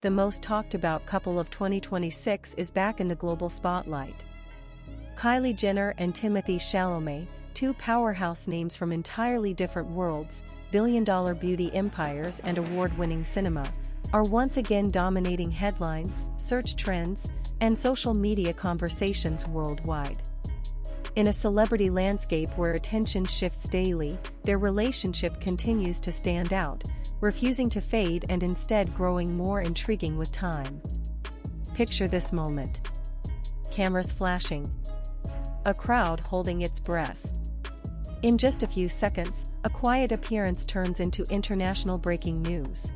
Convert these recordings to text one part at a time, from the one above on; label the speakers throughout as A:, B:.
A: the most talked about couple of 2026 is back in the global spotlight. Kylie Jenner and Timothée Chalamet, two powerhouse names from entirely different worlds, billion-dollar beauty empires and award-winning cinema, are once again dominating headlines, search trends, and social media conversations worldwide. In a celebrity landscape where attention shifts daily, their relationship continues to stand out, refusing to fade and instead growing more intriguing with time. Picture this moment. Cameras flashing. A crowd holding its breath. In just a few seconds, a quiet appearance turns into international breaking news.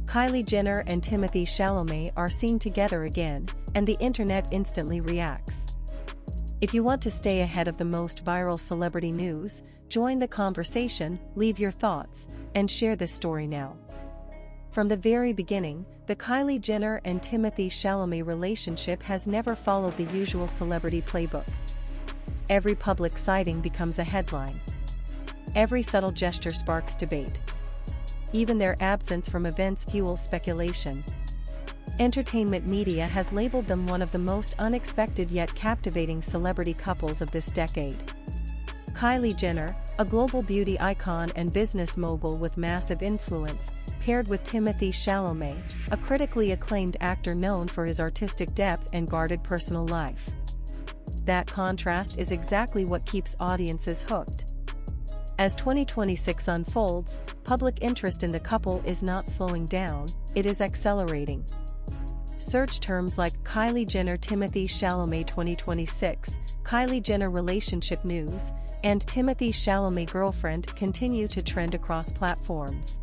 A: Kylie Jenner and Timothée Chalamet are seen together again, and the internet instantly reacts. If you want to stay ahead of the most viral celebrity news, join the conversation, leave your thoughts, and share this story now. From the very beginning, the Kylie Jenner and Timothée Chalamet relationship has never followed the usual celebrity playbook. Every public sighting becomes a headline. Every subtle gesture sparks debate. Even their absence from events fuels speculation. Entertainment media has labeled them one of the most unexpected yet captivating celebrity couples of this decade. Kylie Jenner, a global beauty icon and business mogul with massive influence, paired with Timothée Chalamet, a critically acclaimed actor known for his artistic depth and guarded personal life. That contrast is exactly what keeps audiences hooked. As 2026 unfolds, public interest in the couple is not slowing down, it is accelerating. Search terms like Kylie Jenner Timothée Chalamet 2026, Kylie Jenner relationship news, and Timothée Chalamet girlfriend continue to trend across platforms.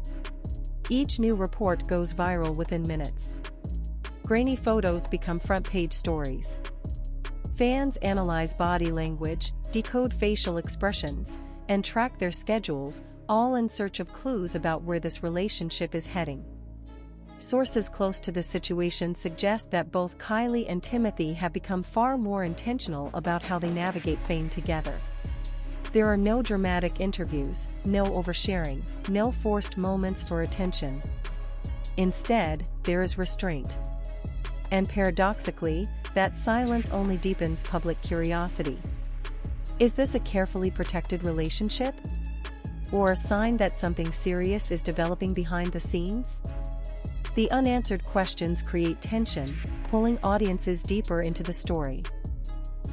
A: Each new report goes viral within minutes. Grainy photos become front-page stories. Fans analyze body language, decode facial expressions, and track their schedules, all in search of clues about where this relationship is heading. Sources close to the situation suggest that both Kylie and Timothée have become far more intentional about how they navigate fame together. There are no dramatic interviews, no oversharing, no forced moments for attention. Instead, there is restraint. And paradoxically, that silence only deepens public curiosity. Is this a carefully protected relationship? Or a sign that something serious is developing behind the scenes? The unanswered questions create tension, pulling audiences deeper into the story.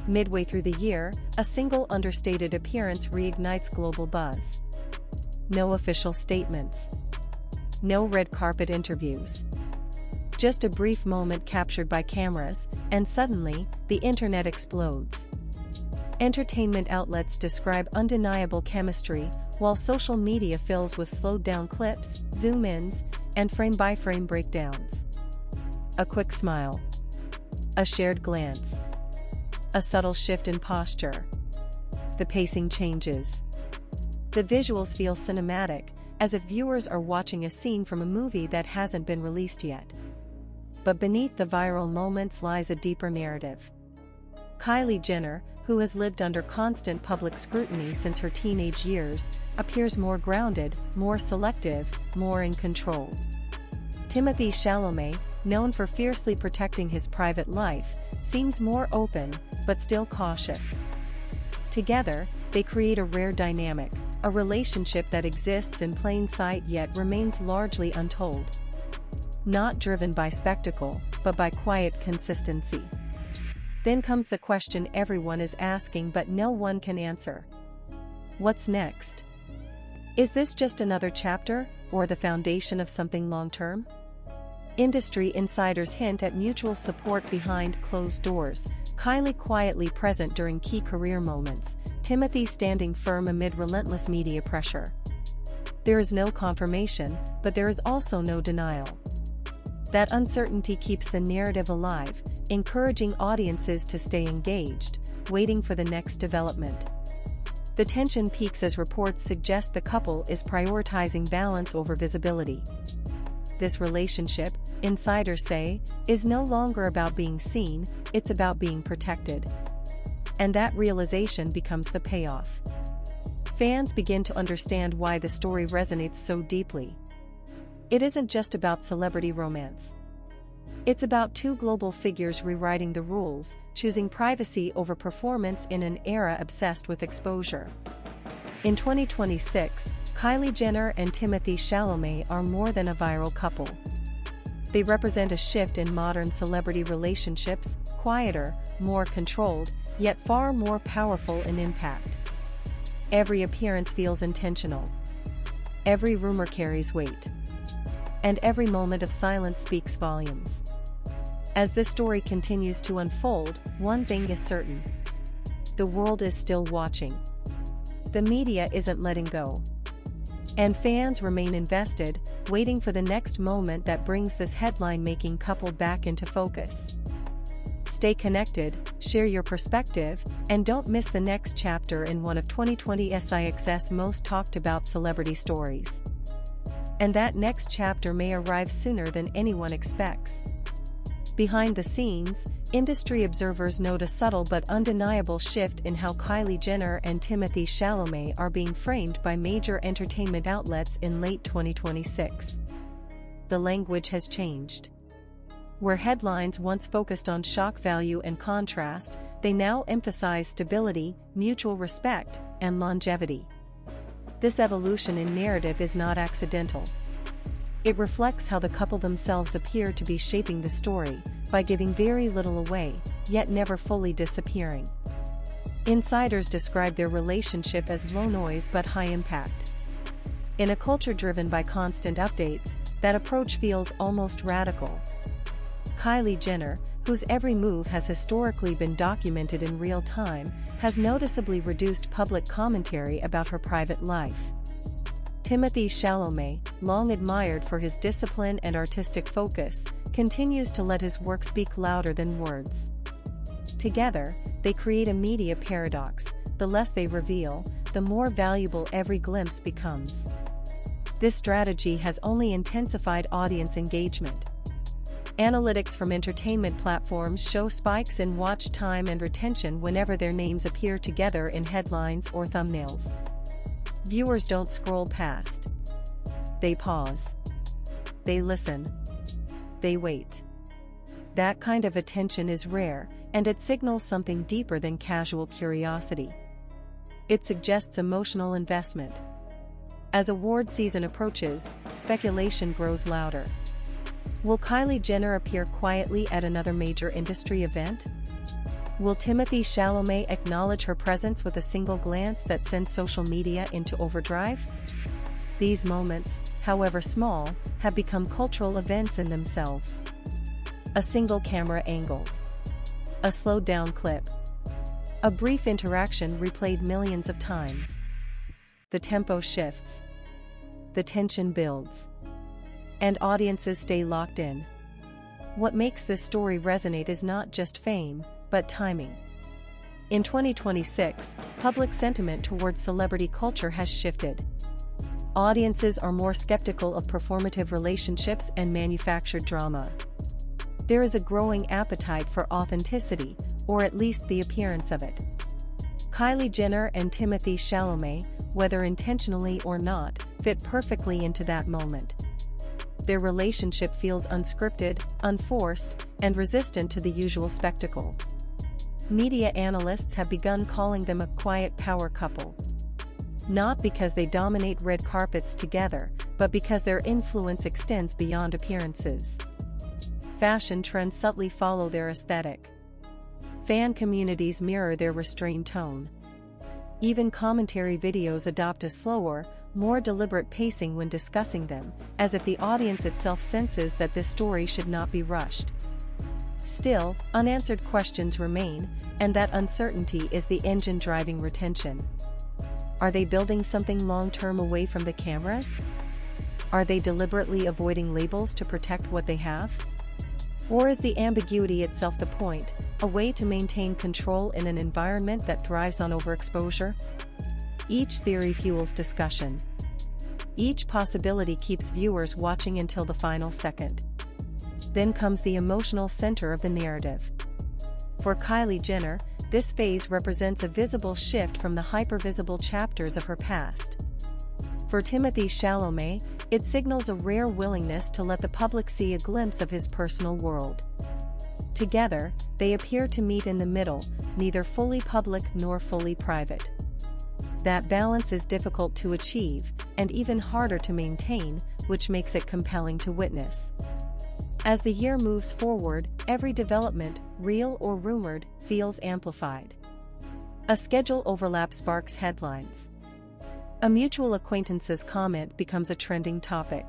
A: Midway through the year, a single understated appearance reignites global buzz. No official statements. No red carpet interviews. Just a brief moment captured by cameras, and suddenly, the internet explodes. Entertainment outlets describe undeniable chemistry, while social media fills with slowed-down clips, zoom-ins, and frame-by-frame breakdowns. A quick smile. A shared glance. A subtle shift in posture. The pacing changes. The visuals feel cinematic, as if viewers are watching a scene from a movie that hasn't been released yet. But beneath the viral moments lies a deeper narrative. Kylie Jenner, who has lived under constant public scrutiny since her teenage years, appears more grounded, more selective, more in control. Timothée Chalamet, known for fiercely protecting his private life, seems more open, but still cautious. Together, they create a rare dynamic, a relationship that exists in plain sight yet remains largely untold. Not driven by spectacle, but by quiet consistency. Then comes the question everyone is asking but no one can answer. What's next? Is this just another chapter, or the foundation of something long-term? Industry insiders hint at mutual support behind closed doors, Kylie quietly present during key career moments, Timothée standing firm amid relentless media pressure. There is no confirmation, but there is also no denial. That uncertainty keeps the narrative alive, encouraging audiences to stay engaged, waiting for the next development. The tension peaks as reports suggest the couple is prioritizing balance over visibility. This relationship, insiders say, is no longer about being seen, it's about being protected. And that realization becomes the payoff. Fans begin to understand why the story resonates so deeply. It isn't just about celebrity romance. It's about two global figures rewriting the rules, choosing privacy over performance in an era obsessed with exposure. In 2026, Kylie Jenner and Timothée Chalamet are more than a viral couple. They represent a shift in modern celebrity relationships, quieter, more controlled, yet far more powerful in impact. Every appearance feels intentional. Every rumor carries weight. And every moment of silence speaks volumes. As this story continues to unfold, one thing is certain. The world is still watching. The media isn't letting go. And fans remain invested, waiting for the next moment that brings this headline-making couple back into focus. Stay connected, share your perspective, and don't miss the next chapter in one of 2020 SIX's most talked about celebrity stories. And that next chapter may arrive sooner than anyone expects. Behind the scenes, industry observers note a subtle but undeniable shift in how Kylie Jenner and Timothée Chalamet are being framed by major entertainment outlets in late 2026. The language has changed. Where headlines once focused on shock value and contrast, they now emphasize stability, mutual respect, and longevity. This evolution in narrative is not accidental. It reflects how the couple themselves appear to be shaping the story, by giving very little away, yet never fully disappearing. Insiders describe their relationship as low noise but high impact. In a culture driven by constant updates, that approach feels almost radical. Kylie Jenner, whose every move has historically been documented in real time, has noticeably reduced public commentary about her private life. Timothée Chalamet, long admired for his discipline and artistic focus, continues to let his work speak louder than words. Together, they create a media paradox: the less they reveal, the more valuable every glimpse becomes. This strategy has only intensified audience engagement. Analytics from entertainment platforms show spikes in watch time and retention whenever their names appear together in headlines or thumbnails. Viewers don't scroll past. They pause. They listen. They wait. That kind of attention is rare, and it signals something deeper than casual curiosity. It suggests emotional investment. As award season approaches, speculation grows louder. Will Kylie Jenner appear quietly at another major industry event? Will Timothée Chalamet acknowledge her presence with a single glance that sends social media into overdrive? These moments, however small, have become cultural events in themselves. A single camera angle. A slowed-down clip. A brief interaction replayed millions of times. The tempo shifts. The tension builds. And audiences stay locked in. What makes this story resonate is not just fame, but timing. In 2026, public sentiment towards celebrity culture has shifted. Audiences are more skeptical of performative relationships and manufactured drama. There is a growing appetite for authenticity, or at least the appearance of it. Kylie Jenner and Timothée Chalamet, whether intentionally or not, fit perfectly into that moment. Their relationship feels unscripted, unforced, and resistant to the usual spectacle. Media analysts have begun calling them a quiet power couple. Not because they dominate red carpets together, but because their influence extends beyond appearances. Fashion trends subtly follow their aesthetic. Fan communities mirror their restrained tone. Even commentary videos adopt a slower, more deliberate pacing when discussing them, as if the audience itself senses that this story should not be rushed. Still, unanswered questions remain, and that uncertainty is the engine driving retention. Are they building something long-term away from the cameras? Are they deliberately avoiding labels to protect what they have? Or is the ambiguity itself the point, a way to maintain control in an environment that thrives on overexposure? Each theory fuels discussion. Each possibility keeps viewers watching until the final second. Then comes the emotional center of the narrative. For Kylie Jenner, this phase represents a visible shift from the hyper-visible chapters of her past. For Timothée Chalamet, It signals a rare willingness to let the public see a glimpse of his personal world. Together, they appear to meet in the middle, neither fully public nor fully private. That balance is difficult to achieve, and even harder to maintain, which makes it compelling to witness. As the year moves forward, every development, real or rumored, feels amplified. A schedule overlap sparks headlines. A mutual acquaintance's comment becomes a trending topic.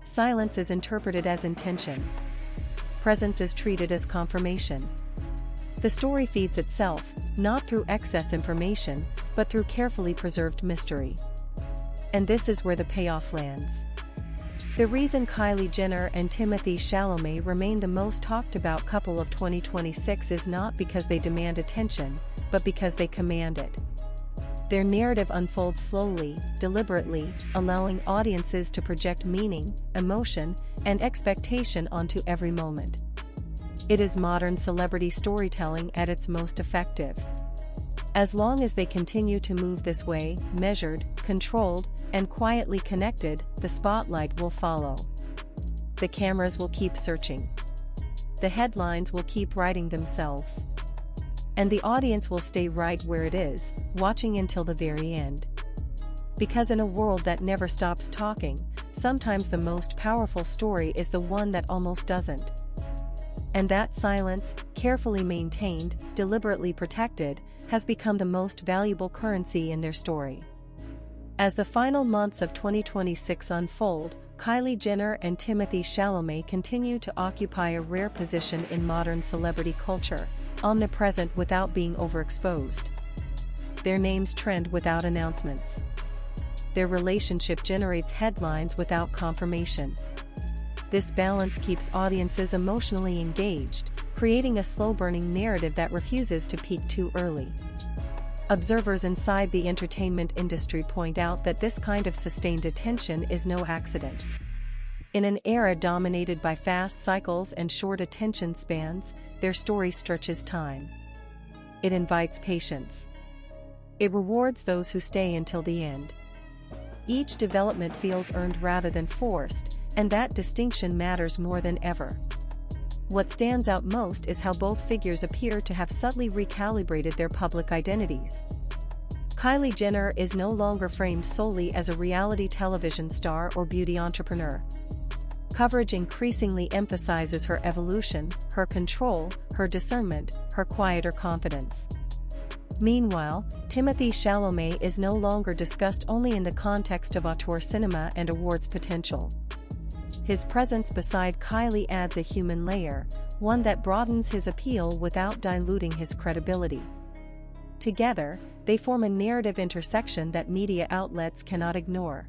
A: Silence is interpreted as intention. Presence is treated as confirmation. The story feeds itself, not through excess information, but through carefully preserved mystery. And this is where the payoff lands. The reason Kylie Jenner and Timothée Chalamet remain the most talked about couple of 2026 is not because they demand attention, but because they command it. Their narrative unfolds slowly, deliberately, allowing audiences to project meaning, emotion, and expectation onto every moment. It is modern celebrity storytelling at its most effective. As long as they continue to move this way, measured, controlled, and quietly connected, the spotlight will follow. The cameras will keep searching. The headlines will keep writing themselves. And the audience will stay right where it is, watching until the very end. Because in a world that never stops talking, sometimes the most powerful story is the one that almost doesn't. And that silence, carefully maintained, deliberately protected, has become the most valuable currency in their story. As the final months of 2026 unfold, Kylie Jenner and Timothée Chalamet continue to occupy a rare position in modern celebrity culture, omnipresent without being overexposed. Their names trend without announcements. Their relationship generates headlines without confirmation. This balance keeps audiences emotionally engaged, creating a slow-burning narrative that refuses to peak too early. Observers inside the entertainment industry point out that this kind of sustained attention is no accident. In an era dominated by fast cycles and short attention spans, their story stretches time. It invites patience. It rewards those who stay until the end. Each development feels earned rather than forced, and that distinction matters more than ever. What stands out most is how both figures appear to have subtly recalibrated their public identities. Kylie Jenner is no longer framed solely as a reality television star or beauty entrepreneur. Coverage increasingly emphasizes her evolution, her control, her discernment, her quieter confidence. Meanwhile, Timothée Chalamet is no longer discussed only in the context of auteur cinema and awards potential. His presence beside Kylie adds a human layer, one that broadens his appeal without diluting his credibility. Together, they form a narrative intersection that media outlets cannot ignore.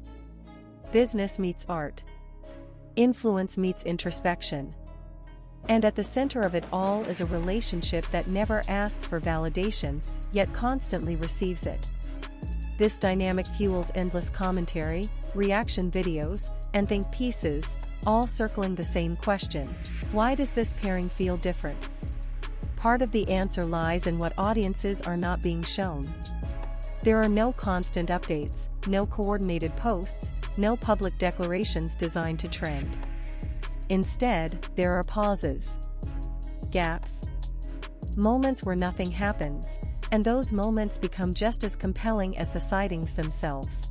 A: Business meets art. Influence meets introspection. And at the center of it all is a relationship that never asks for validation, yet constantly receives it. This dynamic fuels endless commentary, reaction videos, and think pieces, all circling the same question: why does this pairing feel different? Part of the answer lies in what audiences are not being shown. There are no constant updates, no coordinated posts, no public declarations designed to trend. Instead, there are pauses, gaps, moments where nothing happens, and those moments become just as compelling as the sightings themselves.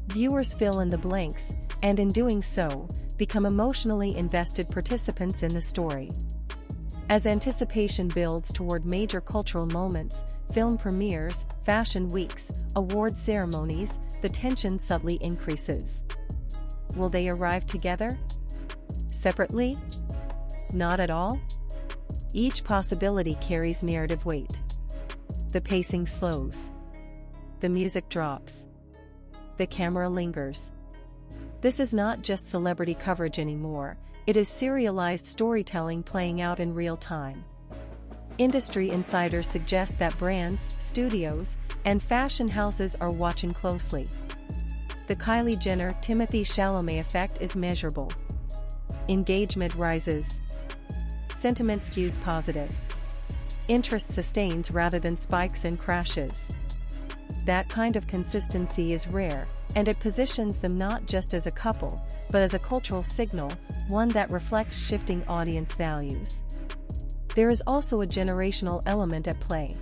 A: Viewers fill in the blanks, and in doing so, become emotionally invested participants in the story. As anticipation builds toward major cultural moments, film premieres, fashion weeks, award ceremonies, the tension subtly increases. Will they arrive together? Separately? Not at all? Each possibility carries narrative weight. The pacing slows. The music drops. The camera lingers. This is not just celebrity coverage anymore, it is serialized storytelling playing out in real time. Industry insiders suggest that brands, studios, and fashion houses are watching closely. The Kylie Jenner-Timothée Chalamet effect is measurable. Engagement rises. Sentiment skews positive. Interest sustains rather than spikes and crashes. That kind of consistency is rare, and it positions them not just as a couple, but as a cultural signal, one that reflects shifting audience values. There is also a generational element at play.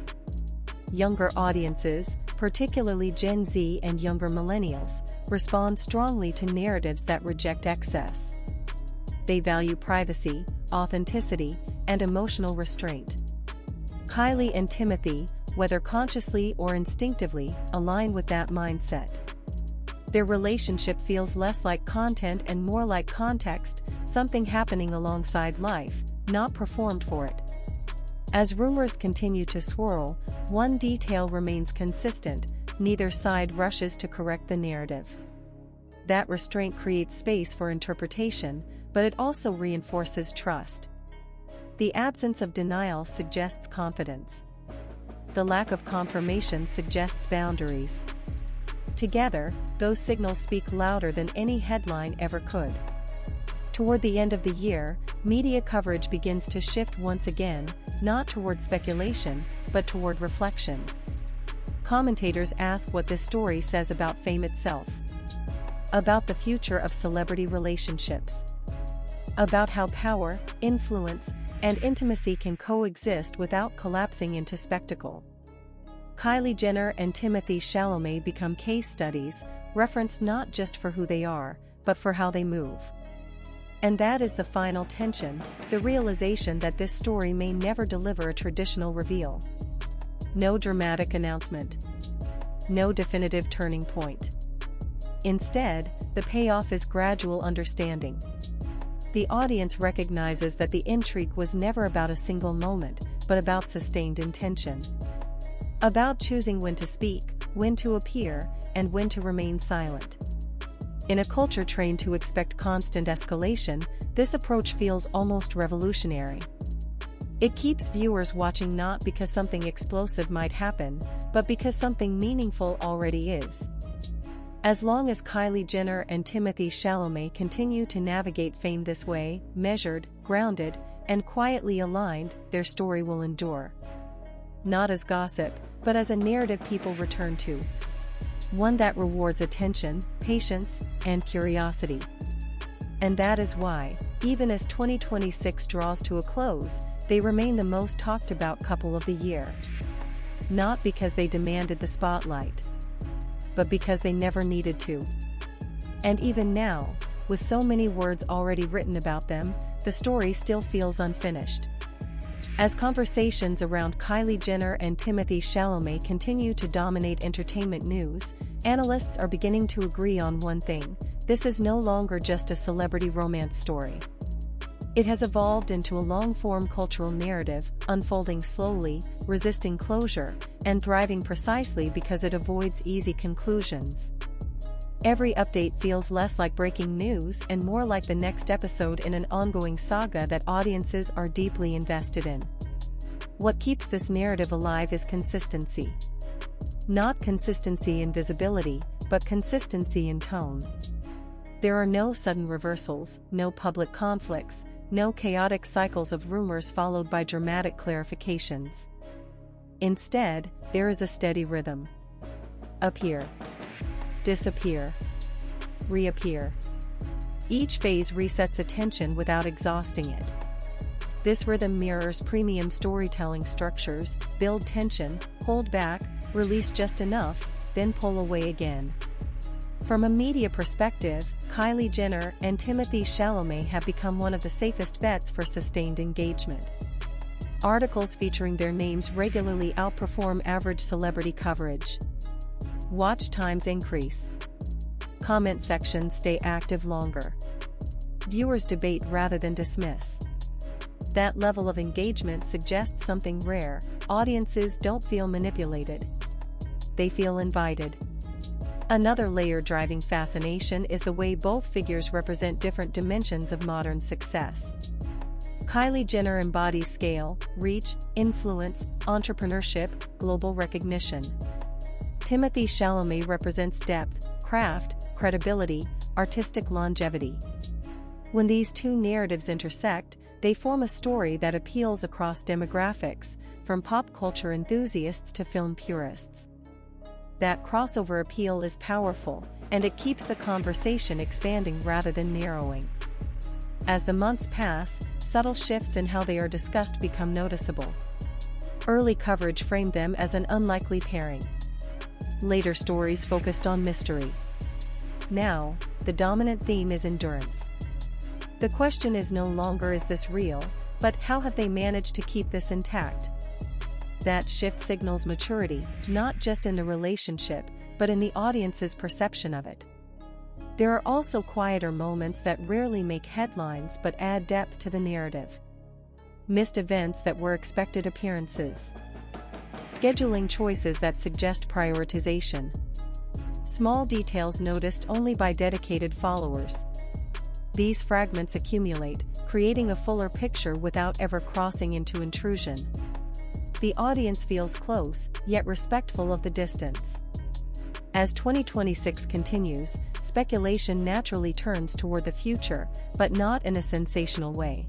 A: Younger audiences, particularly Gen Z and younger millennials, respond strongly to narratives that reject excess. They value privacy, authenticity, and emotional restraint. Kylie and Timothee, whether consciously or instinctively, align with that mindset. Their relationship feels less like content and more like context, something happening alongside life, not performed for it. As rumors continue to swirl, one detail remains consistent: neither side rushes to correct the narrative. That restraint creates space for interpretation, but it also reinforces trust. The absence of denial suggests confidence. The lack of confirmation suggests boundaries. Together, those signals speak louder than any headline ever could. Toward the end of the year, media coverage begins to shift once again, not toward speculation, but toward reflection. Commentators ask what this story says about fame itself, about the future of celebrity relationships, about how power, influence, and intimacy can coexist without collapsing into spectacle. Kylie Jenner and Timothée Chalamet become case studies, referenced not just for who they are, but for how they move. And that is the final tension, the realization that this story may never deliver a traditional reveal. No dramatic announcement. No definitive turning point. Instead, the payoff is gradual understanding. The audience recognizes that the intrigue was never about a single moment, but about sustained intention. About choosing when to speak, when to appear, and when to remain silent. In a culture trained to expect constant escalation, this approach feels almost revolutionary. It keeps viewers watching not because something explosive might happen, but because something meaningful already is. As long as Kylie Jenner and Timothée Chalamet continue to navigate fame this way, measured, grounded, and quietly aligned, their story will endure. Not as gossip, but as a narrative people return to. One that rewards attention, patience, and curiosity. And that is why, even as 2026 draws to a close, they remain the most talked about couple of the year. Not because they demanded the spotlight, but because they never needed to. And even now, with so many words already written about them, the story still feels unfinished. As conversations around Kylie Jenner and Timothée Chalamet continue to dominate entertainment news, analysts are beginning to agree on one thing: this is no longer just a celebrity romance story. It has evolved into a long-form cultural narrative, unfolding slowly, resisting closure, and thriving precisely because it avoids easy conclusions. Every update feels less like breaking news and more like the next episode in an ongoing saga that audiences are deeply invested in. What keeps this narrative alive is consistency. Not consistency in visibility, but consistency in tone. There are no sudden reversals, no public conflicts, no chaotic cycles of rumors followed by dramatic clarifications. Instead, there is a steady rhythm. Appear. Disappear. Reappear. Each phase resets attention without exhausting it. This rhythm mirrors premium storytelling structures: build tension, hold back, release just enough, then pull away again. From a media perspective, Kylie Jenner and Timothée Chalamet have become one of the safest bets for sustained engagement. Articles featuring their names regularly outperform average celebrity coverage. Watch times increase. Comment sections stay active longer. Viewers debate rather than dismiss. That level of engagement suggests something rare: audiences don't feel manipulated. They feel invited. Another layer driving fascination is the way both figures represent different dimensions of modern success. Kylie Jenner embodies scale, reach, influence, entrepreneurship, global recognition. Timothée Chalamet represents depth, craft, credibility, artistic longevity. When these two narratives intersect, they form a story that appeals across demographics, from pop culture enthusiasts to film purists. That crossover appeal is powerful, and it keeps the conversation expanding rather than narrowing. As the months pass, subtle shifts in how they are discussed become noticeable. Early coverage framed them as an unlikely pairing. Later stories focused on mystery. Now, the dominant theme is endurance. The question is no longer is this real, but how have they managed to keep this intact? That shift signals maturity, not just in the relationship, but in the audience's perception of it. There are also quieter moments that rarely make headlines but add depth to the narrative. Missed events that were expected appearances. Scheduling choices that suggest prioritization. Small details noticed only by dedicated followers. These fragments accumulate, creating a fuller picture without ever crossing into intrusion. The audience feels close, yet respectful of the distance. As 2026 continues, speculation naturally turns toward the future, but not in a sensational way.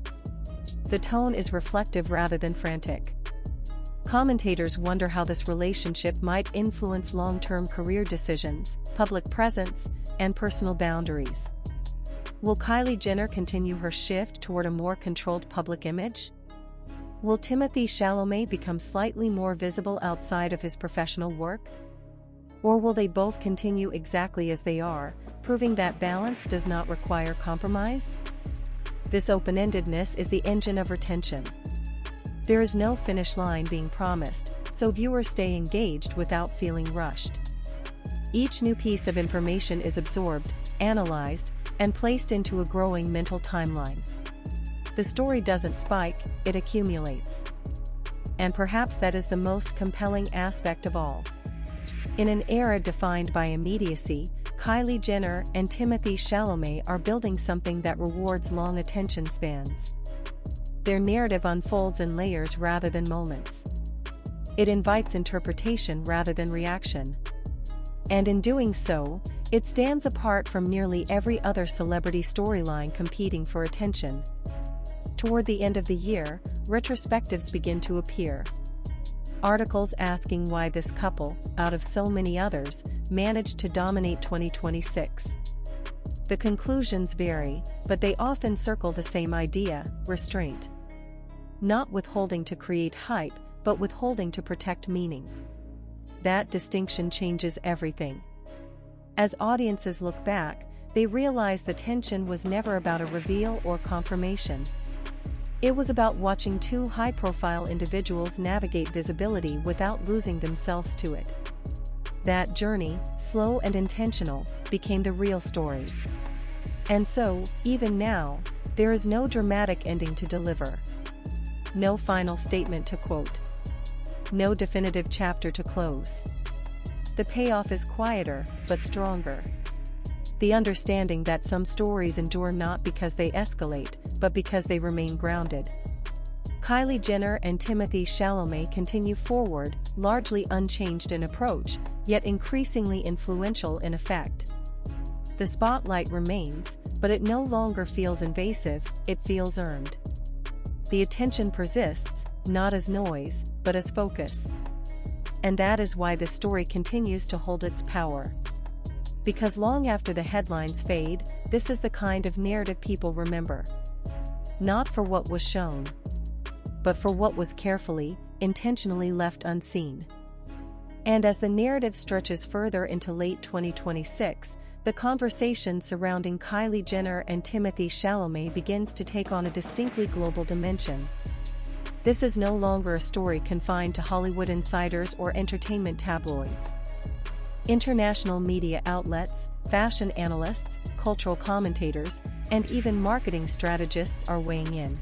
A: The tone is reflective rather than frantic. Commentators wonder how this relationship might influence long-term career decisions, public presence, and personal boundaries. Will Kylie Jenner continue her shift toward a more controlled public image? Will Timothée Chalamet become slightly more visible outside of his professional work? Or will they both continue exactly as they are, proving that balance does not require compromise? This open-endedness is the engine of retention. There is no finish line being promised, so viewers stay engaged without feeling rushed. Each new piece of information is absorbed, analyzed, and placed into a growing mental timeline. The story doesn't spike, it accumulates. And perhaps that is the most compelling aspect of all. In an era defined by immediacy, Kylie Jenner and Timothée Chalamet are building something that rewards long attention spans. Their narrative unfolds in layers rather than moments. It invites interpretation rather than reaction. And in doing so, it stands apart from nearly every other celebrity storyline competing for attention. Toward the end of the year, retrospectives begin to appear. Articles asking why this couple, out of so many others, managed to dominate 2026. The conclusions vary, but they often circle the same idea: restraint. Not withholding to create hype, but withholding to protect meaning. That distinction changes everything. As audiences look back, they realize the tension was never about a reveal or confirmation. It was about watching two high-profile individuals navigate visibility without losing themselves to it. That journey, slow and intentional, became the real story. And so, even now, there is no dramatic ending to deliver. No final statement to quote. No definitive chapter to close. The payoff is quieter, but stronger. The understanding that some stories endure not because they escalate, but because they remain grounded. Kylie Jenner and Timothée Chalamet continue forward, largely unchanged in approach, yet increasingly influential in effect. The spotlight remains, but it no longer feels invasive, it feels earned. The attention persists, not as noise, but as focus. And that is why this story continues to hold its power. Because long after the headlines fade, this is the kind of narrative people remember. Not for what was shown, but for what was carefully, intentionally left unseen. And as the narrative stretches further into late 2026, the conversation surrounding Kylie Jenner and Timothée Chalamet begins to take on a distinctly global dimension. This is no longer a story confined to Hollywood insiders or entertainment tabloids. International media outlets, fashion analysts, cultural commentators, and even marketing strategists are weighing in.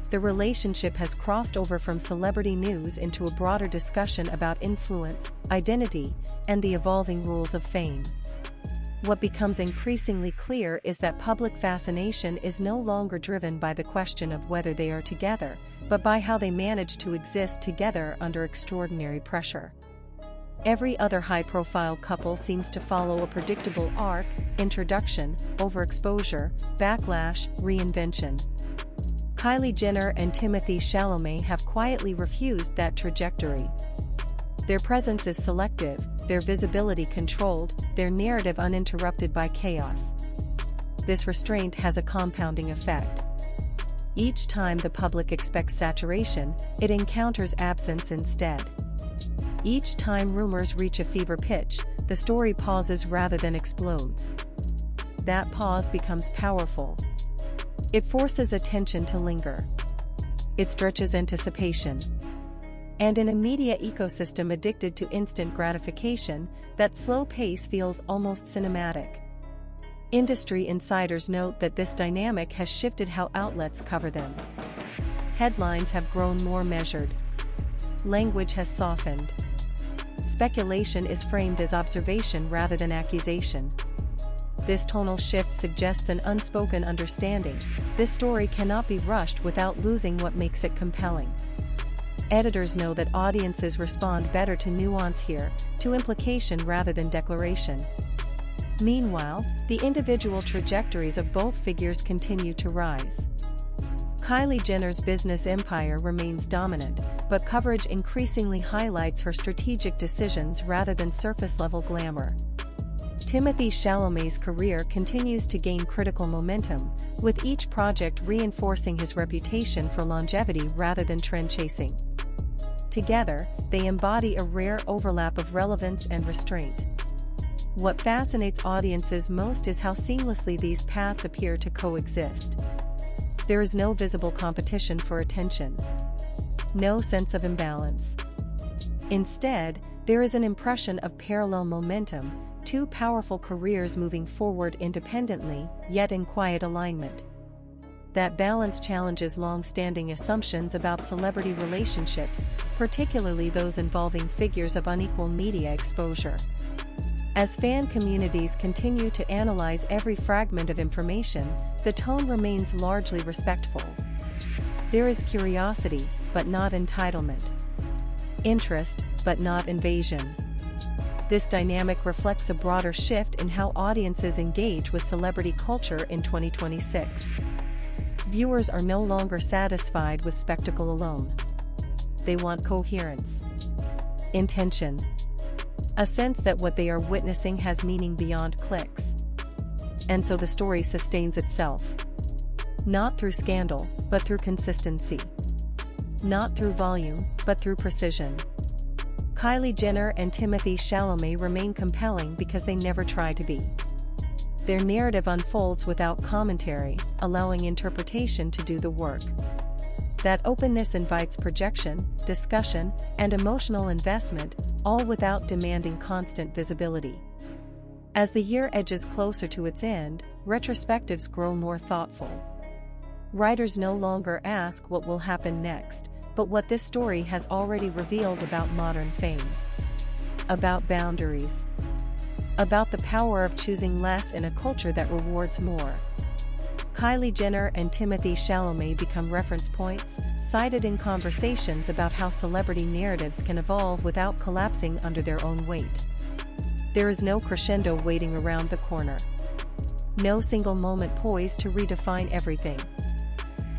A: The relationship has crossed over from celebrity news into a broader discussion about influence, identity, and the evolving rules of fame. What becomes increasingly clear is that public fascination is no longer driven by the question of whether they are together, but by how they manage to exist together under extraordinary pressure. Every other high-profile couple seems to follow a predictable arc: introduction, overexposure, backlash, reinvention. Kylie Jenner and Timothée Chalamet have quietly refused that trajectory. Their presence is selective, their visibility controlled, their narrative uninterrupted by chaos. This restraint has a compounding effect. Each time the public expects saturation, it encounters absence instead. Each time rumors reach a fever pitch, the story pauses rather than explodes. That pause becomes powerful. It forces attention to linger. It stretches anticipation. And in a media ecosystem addicted to instant gratification, that slow pace feels almost cinematic. Industry insiders note that this dynamic has shifted how outlets cover them. Headlines have grown more measured. Language has softened. Speculation is framed as observation rather than accusation. This tonal shift suggests an unspoken understanding: this story cannot be rushed without losing what makes it compelling. Editors know that audiences respond better to nuance here, to implication rather than declaration. Meanwhile, the individual trajectories of both figures continue to rise. Kylie Jenner's business empire remains dominant, but coverage increasingly highlights her strategic decisions rather than surface-level glamour. Timothée Chalamet's career continues to gain critical momentum, with each project reinforcing his reputation for longevity rather than trend-chasing. Together, they embody a rare overlap of relevance and restraint. What fascinates audiences most is how seamlessly these paths appear to coexist. There is no visible competition for attention. No sense of imbalance. Instead, there is an impression of parallel momentum, two powerful careers moving forward independently, yet in quiet alignment. That balance challenges long-standing assumptions about celebrity relationships, particularly those involving figures of unequal media exposure. As fan communities continue to analyze every fragment of information, the tone remains largely respectful. There is curiosity, but not entitlement. Interest, but not invasion. This dynamic reflects a broader shift in how audiences engage with celebrity culture in 2026. Viewers are no longer satisfied with spectacle alone. They want coherence, intention, a sense that what they are witnessing has meaning beyond clicks. And so the story sustains itself. Not through scandal, but through consistency. Not through volume, but through precision. Kylie Jenner and Timothée Chalamet remain compelling because they never try to be. Their narrative unfolds without commentary, allowing interpretation to do the work. That openness invites projection, discussion, and emotional investment, all without demanding constant visibility. As the year edges closer to its end, retrospectives grow more thoughtful. Writers no longer ask what will happen next, but what this story has already revealed about modern fame. About boundaries. About the power of choosing less in a culture that rewards more. Kylie Jenner and Timothée Chalamet become reference points, cited in conversations about how celebrity narratives can evolve without collapsing under their own weight. There is no crescendo waiting around the corner. No single moment poised to redefine everything.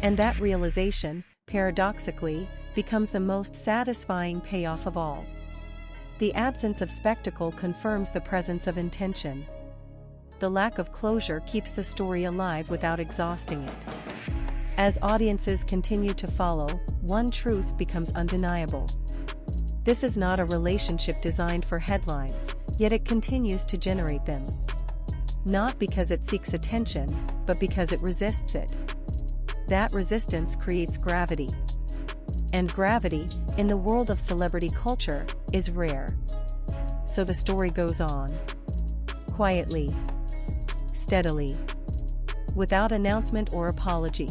A: And that realization, paradoxically, becomes the most satisfying payoff of all. The absence of spectacle confirms the presence of intention. The lack of closure keeps the story alive without exhausting it. As audiences continue to follow, one truth becomes undeniable. This is not a relationship designed for headlines, yet it continues to generate them. Not because it seeks attention, but because it resists it. That resistance creates gravity. And gravity, in the world of celebrity culture, is rare. So the story goes on. Quietly. Steadily. Without announcement or apology.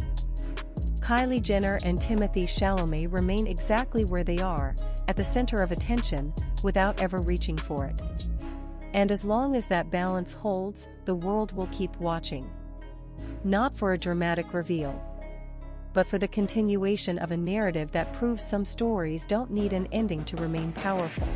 A: Kylie Jenner and Timothée Chalamet remain exactly where they are, at the center of attention, without ever reaching for it. And as long as that balance holds, the world will keep watching. Not for a dramatic reveal, but for the continuation of a narrative that proves some stories don't need an ending to remain powerful.